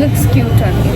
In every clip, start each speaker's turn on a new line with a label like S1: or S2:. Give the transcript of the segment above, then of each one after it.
S1: looks cute on you.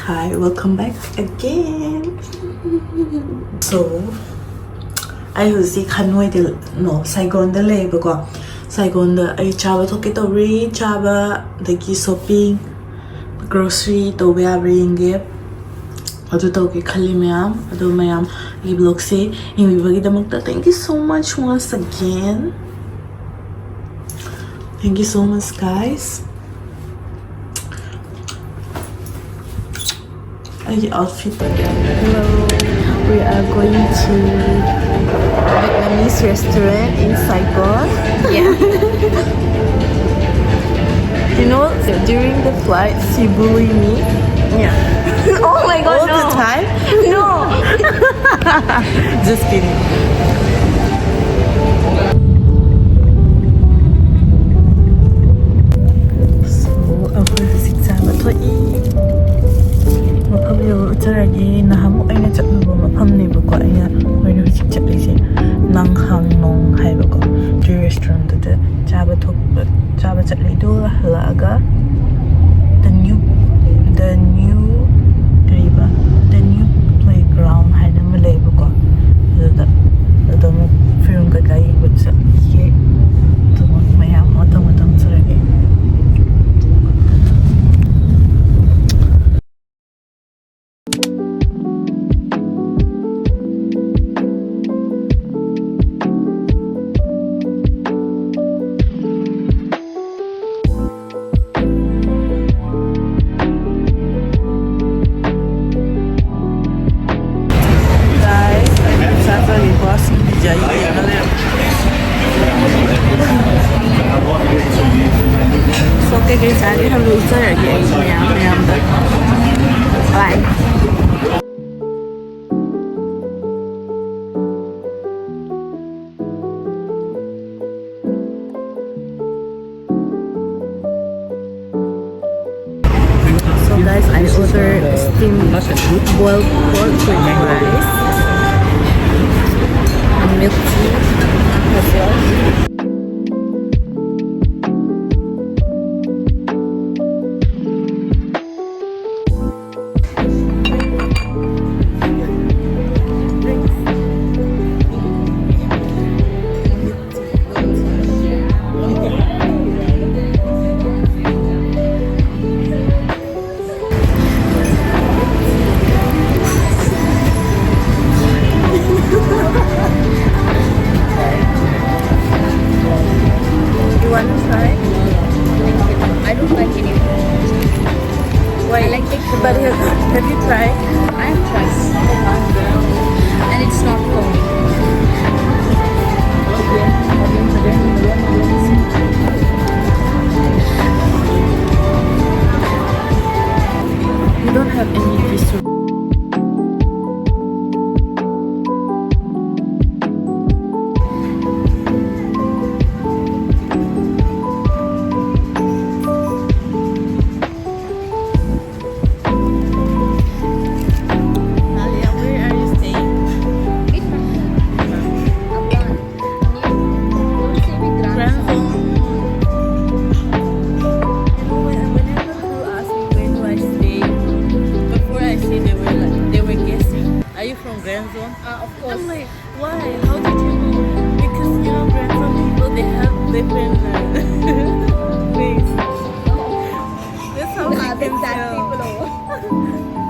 S2: Hi, welcome back again. So I was the Hanoi no Saigon the labor go Saigon the I chaba took it over chaba the key shopping grocery to be a bring it adu toki khali mayam adu mayam I blog say in we thank you so much once again. Thank you so much, guys. Outfit. Hello, we are going to Vietnamese restaurant in Saigon.
S1: Yeah.
S2: You know, during the flight, she bullied me.
S1: Yeah. Oh my god,
S2: all
S1: no.
S2: the time.
S1: No.
S2: Just kidding. So, I'm going to sit down to eat. 저기 나하고 아이나 잡는 거 팜네 보고 아이나 왜냐 직접 이제 낭항농 하이버거 주 레스토랑들 잡아 잡리도 하라가 the new 그리바 the new playground 하이나 말레 보고 그다 너무 film 가 가이 붙여 이게 또 뭐야 어떤 저기 So cái giá đi tham lưu chơi ở đây mèo đấy. Bye. So guys, I ordered steamed boiled pork with rice and milk tea as well. But have you tried?
S1: I have tried. And it's not cold.
S2: You don't have any bistro.
S1: Of course.
S2: I'm like, why? How did you know? Because you know, Grandson people, they have different ways. That's how I can tell.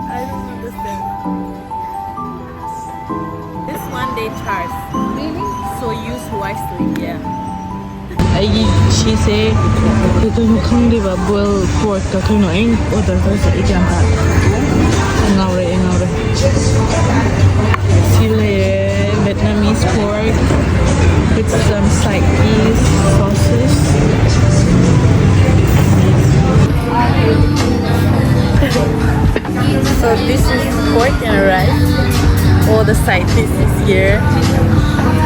S2: I don't understand. This one they charge.
S1: Really?
S2: So use wisely, yeah. She say, "Kung hindi ba boil pork ka kuno ing order ko sa ikan ka." Ngawre. Sile Vietnamese pork with some side piece sauces. the side dish is here.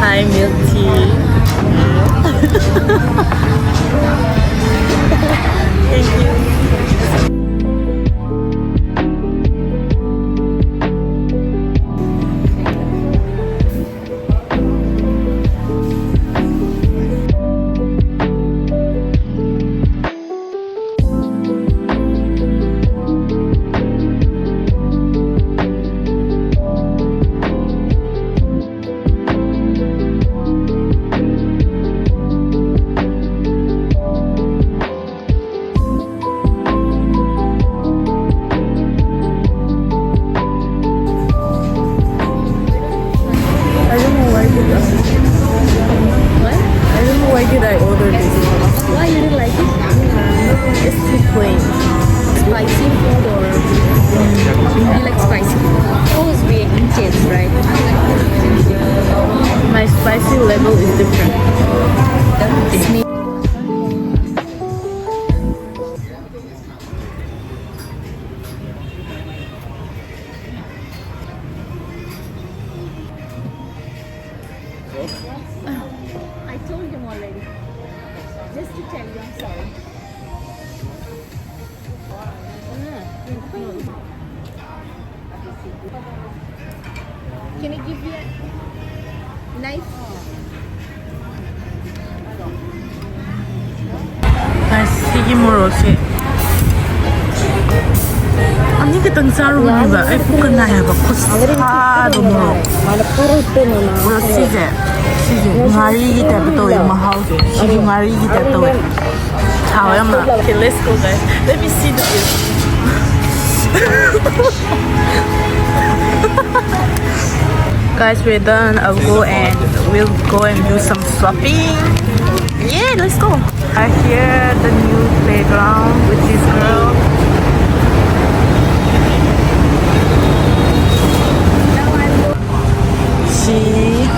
S2: Thai milk tea. Thank you. Why did I order this?
S1: Why you didn't like it?
S2: It's too plain.
S1: Spicy food or you like spicy? Always be intense, right?
S2: My spicy level is different.
S1: It's me. I told him already. Just to tell you, I'm sorry. Can I give you a knife?
S2: 튀김으로서 언니 그 등자로 보니까 애프가 나야 봐 코스타도 물어 시제 nga리기 때부터 이 마하우 시주 nga리기 때부터 자와야마 Okay, let's go guys. Let me see the view. Guys, we're done. I'll go and we'll go and do some shopping. Yeah, let's go. I hear the new playground with this girl. See,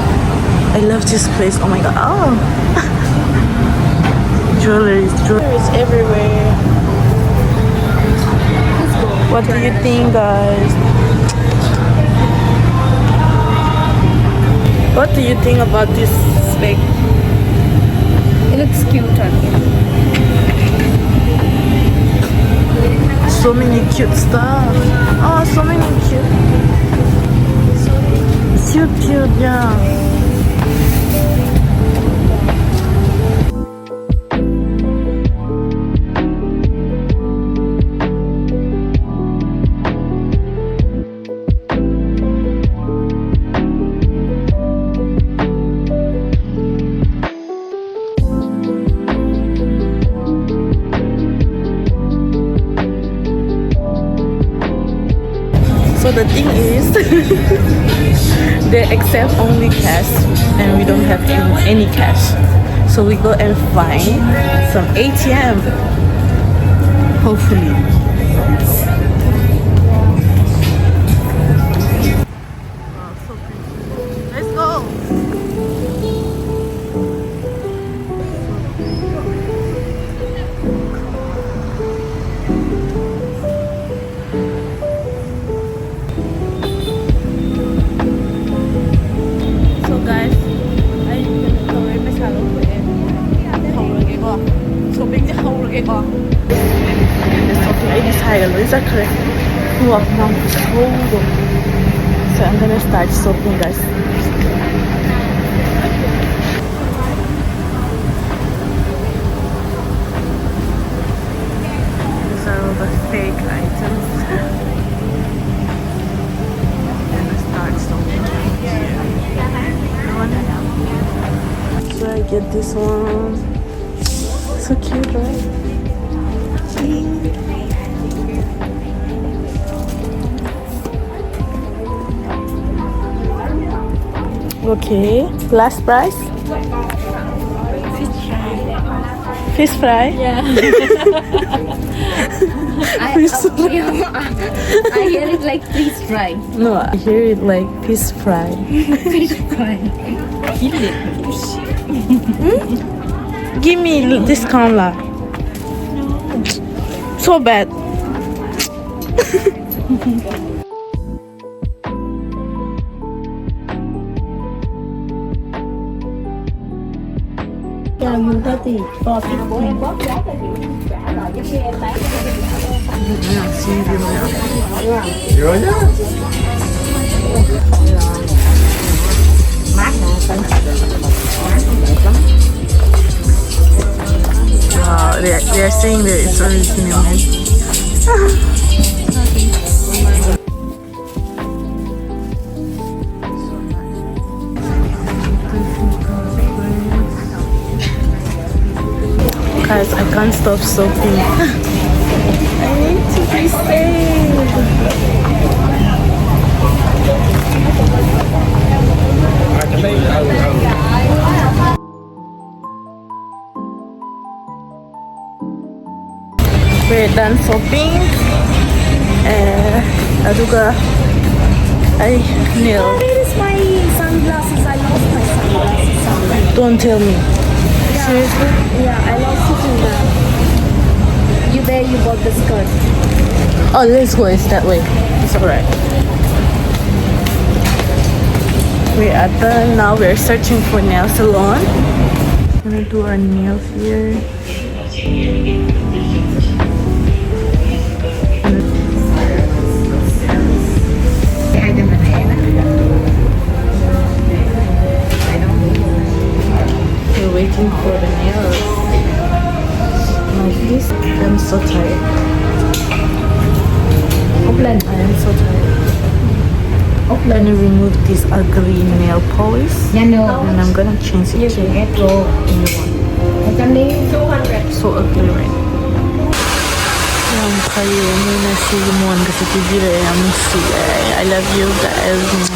S2: I love this place. Oh my god. Oh. Jewelry is everywhere. What do you think, guys? What do you think about this bag?
S1: It looks cute on you.
S2: So many cute stuff. Oh, so many cute, yeah. So the thing is, they accept only cash and we don't have any cash. So we go and find some ATM, hopefully. Wow, so pretty. Let's go! Exactly. Wow, now it's cold. So I'm gonna start shopping, guys. These are all the fake items. I'm gonna start shopping. So I get this one. So cute, right? Okay, last price? Fish fry?
S1: Yeah. I hear it like fish fry.
S2: No, I hear it like fish fry.
S1: Fish fry.
S2: Give me discount lah. So bad. kèo U 30 for 50.
S3: 그냥 지금이야. 이거냐? Wow, they're saying that it's original. Guys, I can't stop soaking. I need to be saved. We're done shopping. Aduga, I kneel.
S1: Where is my sunglasses? I lost my sunglasses.
S3: Don't tell me. Seriously?
S1: Yeah, I lost it in the. You bought the skirt.
S3: Oh, let's go. It's that way. It's alright. We're at the now. We're searching for nail salon. I'm gonna do our nails here. We're waiting for the nails. Like this, I'm so tired. I am so tired. I'm gonna remove this ugly nail polish and I'm gonna change it to new one. So ugly, right? I love you guys.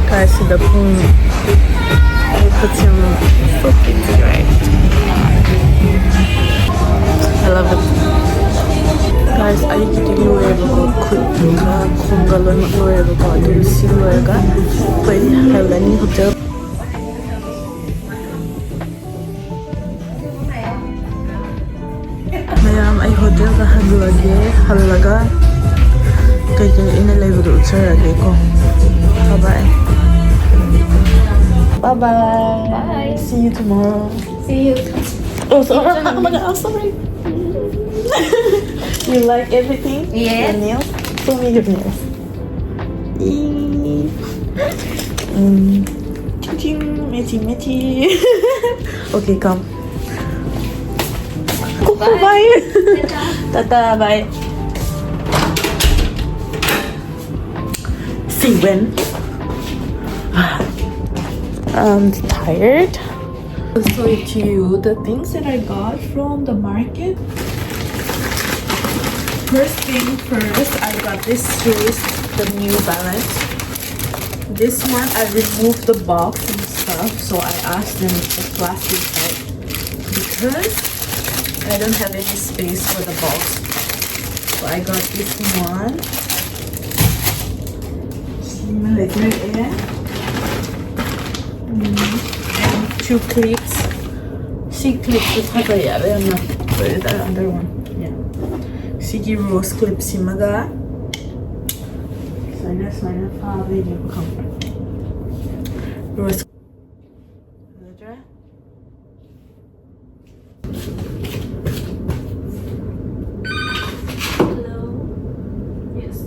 S3: Guys, the phone. Puts him so pretty, right? I love it. Guys, I didn't know ever Kungalon or ever got to see where I got. But I have any hotel. Mayam, I hotel ka halaga. Kaya inalay ko sa ko. Bye-bye. Bye-bye.
S1: Bye.
S3: See you tomorrow.
S1: See you.
S3: Oh, sorry. Oh my god, I'm sorry. You like everything?
S1: Yes.
S3: Your nails? Show me your nails. Ching, Mitty. Okay, come. Bye. Bye. Tata, bye. See you when. I'm tired. I'll show it to you the things that I got from the market. First thing first, I got this shoes, the New Balance. This one I removed the box and stuff, so I asked them if the plastic type because I don't have any space for the box. So I got this one. And 2 clips. 6 clips is how I don't know. Where is that other one? Yeah. Sigi rose clips simaga. Sana fabi niya ko kam. Rose.
S1: Hello. Yes.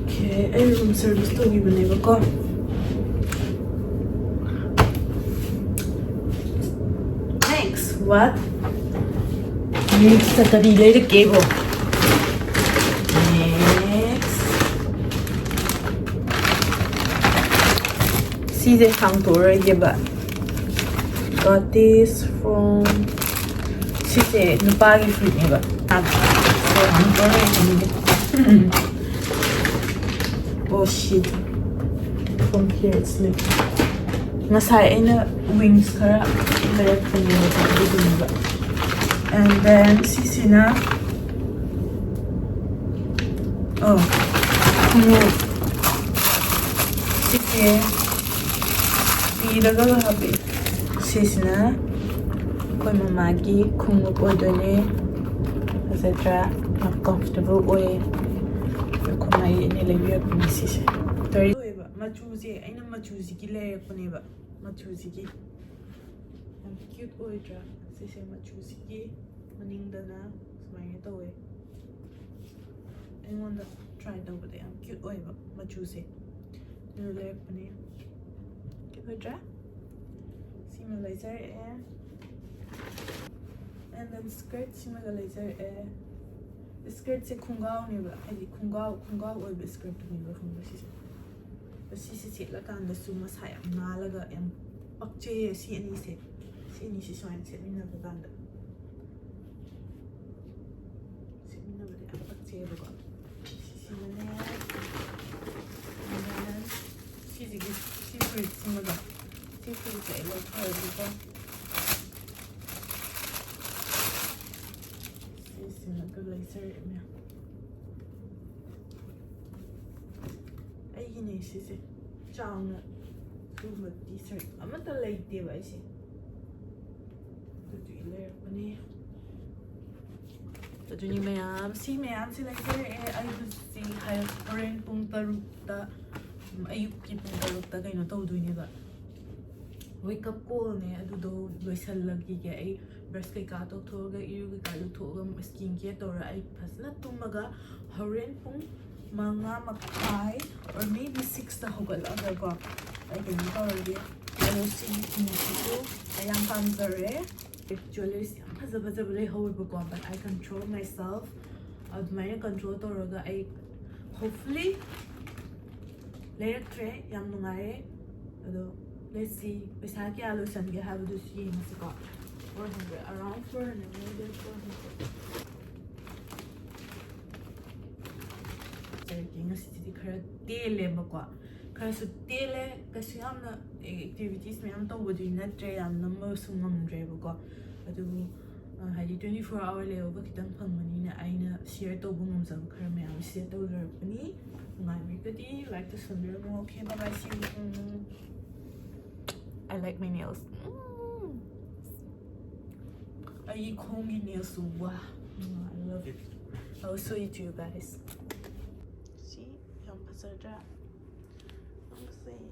S3: Okay, ay room service to given na ko. Thanks. What? Next sa delay the cable. Next. See the contour, diba? Got this from Site, napagi fruit niya ba? So, contour oh shit. From here it's like masaya na wings kara direct from the and then sisi na oh sige tiraga habi sisi na koi mamagi kung odoy etc. not comfortable way kumai nilagay ko ni sisi Machuzi, I know Machuzi ki layer ko niba. Machuzi ki.
S2: ꯌꯥꯝ cute ꯑꯣꯏꯗ꯭ꯔꯥ ꯁꯤꯁꯦ ꯃꯆꯨꯁꯤꯒꯤ ꯃꯅꯤꯡꯗꯅ ꯁꯨꯃꯥꯏꯅ ꯇꯧꯋꯦ ꯑꯩꯉꯣꯟꯗ try ꯇꯧꯕꯗ ꯌꯥꯝ cute ꯑꯣꯏꯕ ꯃꯆꯨꯁꯦ ꯑꯗꯨ ꯂꯩꯔꯛꯄꯅꯦ ꯀ꯭ꯌꯨꯠ ꯑꯣꯏꯗ꯭ꯔꯥ ꯁꯤꯃ ꯂꯩꯖꯔꯛꯑꯦ and then skirt simaga ꯂꯩꯖꯔꯛꯑꯦ ꯁ꯭ꯀꯔꯠꯁꯦ ꯈꯣꯡꯒ꯭ꯔꯥꯎꯅꯦꯕ ꯍꯥꯏꯗꯤ ꯈꯣꯡꯒ꯭ꯔꯥꯎ ꯑꯣꯏꯕ ꯁ꯭ꯀꯔꯠꯇꯨꯅꯦꯕ ꯈꯪꯕ꯭ꯔꯥ ꯁꯤꯁꯦ ꯁꯤꯁꯦ ꯁꯦꯠꯂꯀꯥꯟꯗꯁꯨ ꯃꯁꯥ ꯌꯥꯝ ꯅꯥꯜꯂꯒ ꯌꯥꯝ ꯄꯛꯆꯩꯌꯦ ꯁꯤ ꯑꯅꯤꯁꯦ ꯁꯨꯃꯥꯏꯅ ꯁꯦꯠꯃꯤꯟꯅꯕ ꯀꯥꯟꯗ ꯁꯦꯠꯃꯤꯟꯅꯕꯗ ꯌꯥꯝ ꯄꯛꯆꯩꯌꯦꯕꯀꯣ ꯁꯤꯁꯤꯅꯅꯦ ꯁꯤꯁꯤꯒꯤ ꯁꯤ ꯐꯨꯔꯤꯠꯁꯤꯃꯒ ꯁꯤ ꯐꯨꯔꯤꯠꯁꯦ ꯑꯩ ꯂꯧꯊꯔꯒꯦꯀꯣ ꯁꯤꯁꯤꯃꯒ ꯂꯩꯖꯔꯛꯑꯦ ꯃꯌꯥꯝ ꯑꯩꯒꯤꯅꯦ ꯁꯤꯁꯦ ꯆꯥꯎꯅ ꯁꯤꯒꯨꯝꯕ ꯇꯤ ꯁꯔꯠ ꯑꯃꯠꯇ ꯂꯩꯇꯦꯕ ꯑꯩꯁꯦ ꯑꯗꯨꯗꯨꯒꯤ ꯂꯩꯔꯛꯄꯅꯦ ꯑꯗꯨꯅꯤ ꯃꯌꯥꯝ ꯁꯤ ꯃꯌꯥꯝꯁꯦ ꯂꯩꯖꯔꯛꯑꯦ ꯑꯩ ꯍꯧꯖꯤꯛ ꯍꯣꯔꯦꯟ ꯄꯨꯡ 3ꯗ ꯑꯌꯨꯛꯀꯤ ꯄꯨꯡ 3ꯗ ꯀꯩꯅꯣ ꯇꯧꯗꯣꯏꯅꯦꯕ ꯋꯦꯛꯑꯞ ꯀꯣꯜꯅꯦ ꯑꯗꯨꯗꯣ ꯂꯣꯏꯁꯜꯂꯈꯤꯒꯦ ꯑꯩ ꯕ꯭ꯔꯁ ꯀꯩꯀꯥ ꯇꯧꯊꯣꯛꯑꯒ ꯏꯔꯨ ꯀꯩꯀꯥ ꯂꯨꯊꯣꯛꯑꯒ ꯁ꯭ꯀꯤꯟ ꯀꯦꯌꯔ ꯇꯧꯔꯒ ꯑꯩ ꯐꯖꯅ ꯇꯨꯝꯃꯒ ꯍꯣꯔꯦꯟ ꯄꯨꯡ 5:30 or maybe 6ꯗ ꯍꯧꯒꯠꯂꯒꯀꯣ ꯑꯩ ꯀꯩꯅꯣ ꯇꯧꯔꯒꯦ ꯑꯗꯣ ꯁꯤꯒꯤ ꯐꯤꯁꯤꯁꯨ ꯑꯩ ꯌꯥꯝ ꯄꯥꯝꯖꯔꯦ ꯖ꯭ꯋꯦꯂꯔꯤꯁ ꯌꯥꯝ ꯐꯖꯕ ꯂꯩꯍꯧꯋꯦꯕꯀꯣ but I control myself ꯑꯗꯨꯃꯥꯏꯅ ꯀꯟꯇ꯭ꯔꯣꯜ ꯇꯧꯔꯒ ꯑꯩ ꯍꯣꯞꯐꯨꯜꯂꯤ ꯂꯩꯔꯛꯇ꯭ꯔꯦ ꯌꯥꯝ ꯅꯨꯡꯉꯥꯏꯔꯦ ꯑꯗꯣ let's see ꯄꯩꯁꯥ ꯀꯌꯥ ꯂꯣꯏꯁꯟꯒꯦ ꯍꯥꯏꯕꯗꯨꯁꯨ ꯌꯦꯡꯉꯁꯤꯀꯣ 400 around 400 maybe 400 ꯉꯁꯤꯗꯤ ꯈꯔ ꯇꯦꯜꯂꯦꯕꯀꯣ ꯈꯔꯁꯨ ꯇꯦꯜꯂꯦ ꯀꯩꯁꯨ ꯌꯥꯝꯅ ꯑꯦꯛꯇꯤꯚꯤꯇꯤꯁ ꯃꯌꯥꯝ ꯇꯧꯕꯗꯤ ꯅꯠꯇ꯭ꯔꯦ ꯌꯥꯝ ꯅꯝꯕꯁꯨ ꯉꯝꯗ꯭ꯔꯦꯕꯀꯣ ꯑꯗꯨꯕꯨ ꯍꯥꯏꯗꯤ 24 hour ꯂꯩꯕ ꯈꯤꯇꯪ ꯐꯪꯕꯅꯤꯅ ꯑꯩꯅ ꯁꯤꯌꯔ ꯇꯧꯕ ꯉꯝꯖꯕ ꯈꯔ ꯃꯌꯥꯝ ꯁꯤꯌꯔ ꯇꯧꯖꯔꯛꯄꯅꯤ ꯅꯨꯡꯉꯥꯏꯕꯤꯔꯒꯗꯤ ꯂꯥꯏꯛ ꯇꯧꯁꯟꯕꯤꯔꯝꯃꯣ okay bye bye see you I like my nails. I khongi nails. Wow. I love it. I will show it to you guys. See? Yam pasada. I'm saying.